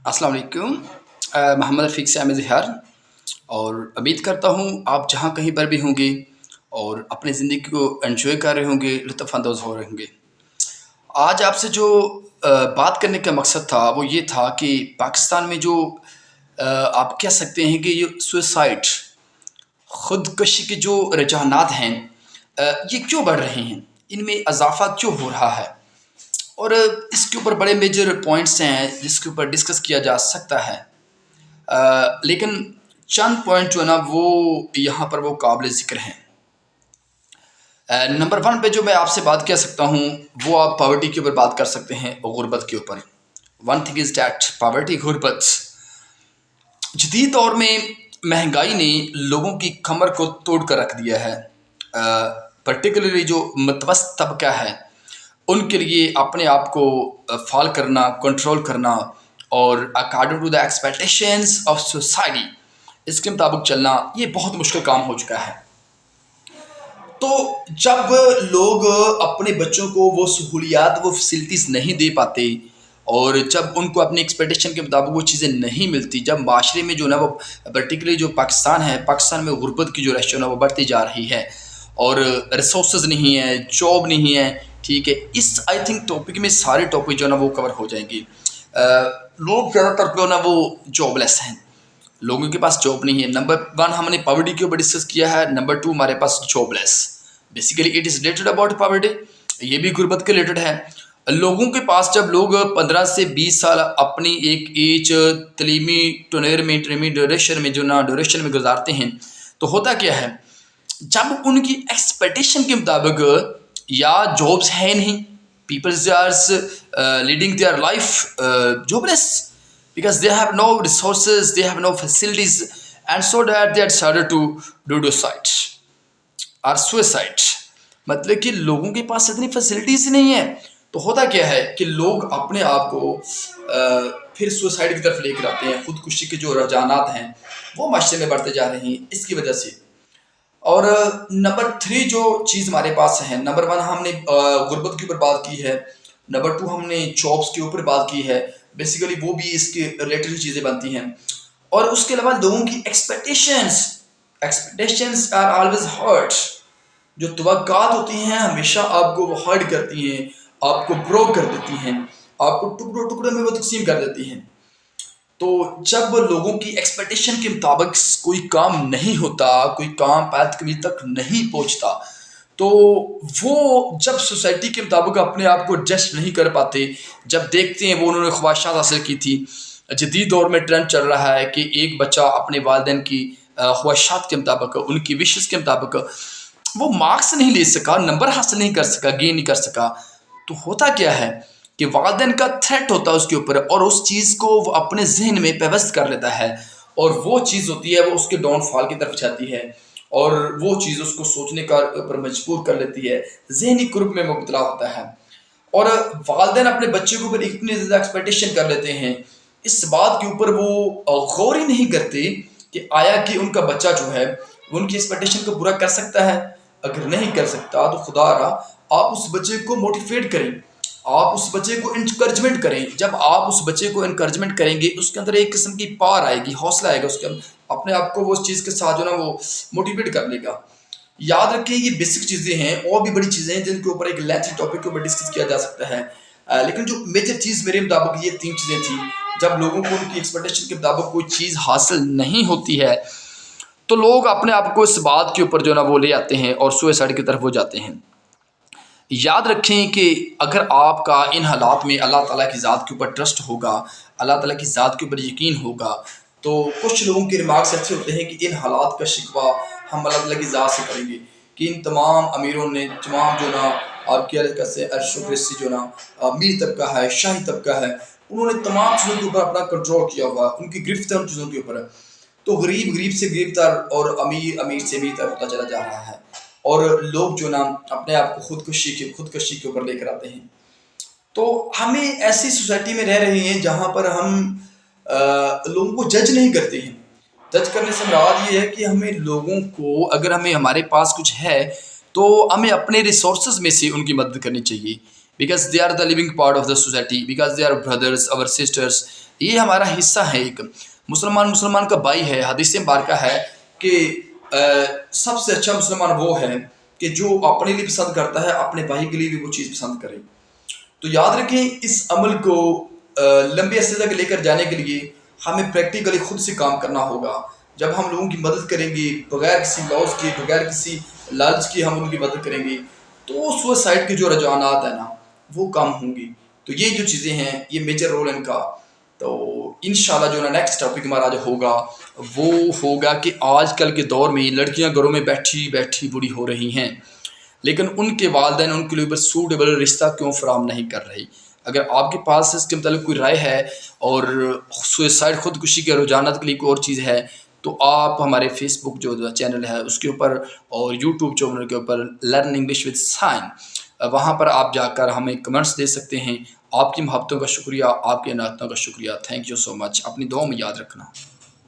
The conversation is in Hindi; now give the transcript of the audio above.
अस्सलाम वालेकुम। मोहम्मद रफ़ीक से ज़िहार और उम्मीद करता हूँ आप जहाँ कहीं पर भी होंगे और अपनी ज़िंदगी को एंजॉय कर रहे होंगे, लुत्फ़ अंदोज़ हो रहे होंगे। आज आपसे जो बात करने का मकसद था वो ये था कि पाकिस्तान में जो आप कह सकते हैं कि ये सुसाइड, ख़ुदकशी के जो रुझानात हैं, ये क्यों बढ़ रहे हैं? इनमें इज़ाफ़ा क्यों हो रहा है? और इसके ऊपर बड़े मेजर पॉइंट्स हैं जिसके ऊपर डिस्कस किया जा सकता है। लेकिन चंद पॉइंट जो है ना वो यहाँ पर वो काबिल ज़िक्र हैं। नंबर 1 पे जो मैं आपसे बात कर सकता हूँ वो आप पॉवर्टी के ऊपर बात कर सकते हैं और गुर्बत के ऊपर। One thing is that poverty, गुर्बत जदीद दौर में महंगाई ने लोगों की कमर को तोड़ कर रख दिया है। पर्टिकुलरली जो मतवस्त तबका है उनके लिए अपने आप को फॉल करना, कंट्रोल करना और according to the expectations of society इसके मुताबिक चलना ये बहुत मुश्किल काम हो चुका है। तो जब लोग अपने बच्चों को वो सहूलियात, वो फैसिलिटीज़ नहीं दे पाते और जब उनको अपनी एक्सपेक्टेशन के मुताबिक वो चीज़ें नहीं मिलती, जब माशरे में जो ना वो पर्टिकुलरली जो पाकिस्तान है, पाकिस्तान में गुर्बत की जो रेशो ना वो बढ़ती जा रही है और रिसोर्सेज नहीं है, जॉब नहीं है, ठीक है। इस आई थिंक टॉपिक में सारे टॉपिक जो ना वो कवर हो जाएंगे। लोग ज़्यादातर जो ना वो जॉबलेस हैं, लोगों के पास जॉब नहीं है। नंबर 1 हमने पॉवर्टी के ऊपर डिस्कस किया है। नंबर 2 हमारे पास jobless. Basically it is related about poverty, ये भी गुर्बत के रिलेटेड है। लोगों के पास जब लोग 15 से 20 साल अपनी एक एज तलीमी टोनेर में इंटरमी ड्यूरेशन में जो ना ड्यूरेशन में गुजारते हैं, तो होता क्या है, जब उनकी एक्सपेक्टेशन के मुताबिक या जॉब्स है नहीं, peoples are leading their life jobless because they have no resources, they have no facilities, and so that they had started to do suicide or suicide। मतलब कि लोगों के पास इतनी फैसिलिटीज नहीं है, तो होता क्या है कि लोग अपने आप को फिर सुसाइड की तरफ लेकर आते हैं। खुदकुशी के जो रुझानात हैं वो माशरे में बढ़ते जा रहे हैं इसकी वजह से। और नंबर 3 जो चीज़ हमारे पास है, नंबर 1 हमने गुर्बत के ऊपर बात की है, नंबर 2 हमने जॉब्स के ऊपर बात की है। बेसिकली वो भी इसके रिलेटेड चीज़ें बनती हैं। और उसके अलावा लोगों की expectations expectations are always hurt. जो तवक्कात होती हैं हमेशा आपको वो हर्ट करती हैं, आपको ब्रोक कर देती हैं, आपको टुकड़ों टुकड़ों में वो तकसीम कर देती हैं। तो जब लोगों की एक्सपेक्टेशन के मुताबिक कोई काम नहीं होता, कोई काम पैद कभी तक नहीं पहुंचता, तो वो जब सोसाइटी के मुताबिक अपने आप को एडजस्ट नहीं कर पाते, जब देखते हैं वो उन्होंने ख्वाहिशात हासिल की थी। जदीद दौर में ट्रेंड चल रहा है कि एक बच्चा अपने वालिदैन की ख्वाहिशात के मुताबिक, उनकी विशेस के मुताबिक वो मार्क्स नहीं ले सका, नंबर हासिल नहीं कर सका, गेन नहीं कर सका, तो होता क्या है कि वालिदैन का थ्रेट होता है उसके ऊपर और उस चीज़ को वो अपने जहन में पेवस्त कर लेता है और वो चीज़ होती है वो उसके डाउनफॉल की तरफ जाती है और वो चीज़ उसको सोचने का ऊपर मजबूर कर लेती है, जहनी कुर्ब में मुब्तला होता है। और वालिदैन अपने बच्चे के ऊपर इतनी ज़्यादा एक्सपेक्टेशन कर लेते हैं, इस बात के ऊपर वो गौर ही नहीं करते कि आया कि उनका बच्चा जो है वो उनकी एक्सपेक्टेशन को पूरा कर सकता है। अगर नहीं कर सकता तो खुदारा आप उस बच्चे को मोटिवेट करें, आप उस बच्चे को इनकरेजमेंट करें। जब आप उस बच्चे को इनकरेजमेंट करेंगे उसके अंदर एक किस्म की पावर आएगी, हौसला आएगा, उसके अपने आप को वो उस चीज़ के साथ जो ना वो मोटिवेट कर लेगा। याद रखिए ये बेसिक चीज़ें हैं, और भी बड़ी चीज़ें हैं जिनके ऊपर एक लेंथी टॉपिक के ऊपर डिस्कस किया जा सकता है। लेकिन जो मेजर चीज़ मेरे मुताबिक ये 3 चीज़ें थी। जब लोगों को उनकी एक्सपेक्टेशन के मुताबिक कोई चीज़ हासिल नहीं होती है तो लोग अपने आप को इस बात के ऊपर जो ना वो ले आते हैं और सुसाइड की तरफ वो जाते हैं। याद रखें कि अगर आपका इन हालात में अल्लाह ताला की ज़ात के ऊपर ट्रस्ट होगा, अल्लाह ताला की ज़ात के ऊपर यकीन होगा, तो कुछ लोगों के रिमार्क्स ऐसे होते हैं कि इन हालात का शिकवा हम अल्लाह ताला की ज़ात से करेंगे कि इन तमाम अमीरों ने, तमाम जो ना आपकी हरकत से अर्शोसी जो ना अमीर तबका है, शाही तबका है, उन्होंने तमाम चीज़ों के ऊपर अपना कंट्रोल किया हुआ, उनकी गिरफ्त है उन चीज़ों के ऊपर। तो गरीब गरीब से गरीब तर और अमीर अमीर से अमीर तर होता चला जा रहा है और लोग जो ना अपने आप को खुदकशी के ऊपर लेकर आते हैं। तो हमें ऐसी सोसाइटी में रह रहे हैं जहाँ पर हम लोगों को जज नहीं करते हैं। जज करने से मुराद ये है कि हमें लोगों को, अगर हमें हमारे पास कुछ है तो हमें अपने रिसोर्सेज में से उनकी मदद करनी चाहिए, because they are the living part of the society, because they are brothers, our sisters, ये हमारा हिस्सा है। एक मुसलमान मुसलमान का भाई है। हदीस मुबारका है कि सबसे अच्छा मुसलमान वो है कि जो अपने लिए पसंद करता है, अपने भाई के लिए भी वो चीज़ पसंद करे। तो याद रखें, इस अमल को लंबे अरसे तक लेकर जाने के लिए हमें प्रैक्टिकली खुद से काम करना होगा। जब हम लोगों की मदद करेंगे बगैर किसी लॉस के, बगैर किसी लालच के हम उनकी मदद करेंगे, तो सुसाइड के जो रुझानात है ना वो कम होंगी। तो ये जो चीज़ें हैं ये मेजर रोल इनका। तो इंशाल्लाह जो ना नेक्स्ट टॉपिक हमारा जो होगा वो होगा कि आजकल के दौर में लड़कियां घरों में बैठी बैठी बूढ़ी हो रही हैं, लेकिन उनके वालिदैन उनके लिए सूटेबल रिश्ता क्यों फराम नहीं कर रही। अगर आपके पास इसके मतलब कोई राय है और सुसाइड खुदकुशी के रुझानात के लिए कोई और चीज़ है, तो आप हमारे फेसबुक जो चैनल है उसके ऊपर और यूट्यूब चैनल के ऊपर लर्न इंग्लिश विद साइन, वहाँ पर आप जाकर हमें कमेंट्स दे सकते हैं। आपकी मोहब्बतों का शुक्रिया, आपके इनायतों का शुक्रिया। Thank you so much. अपनी दुआ में याद रखना।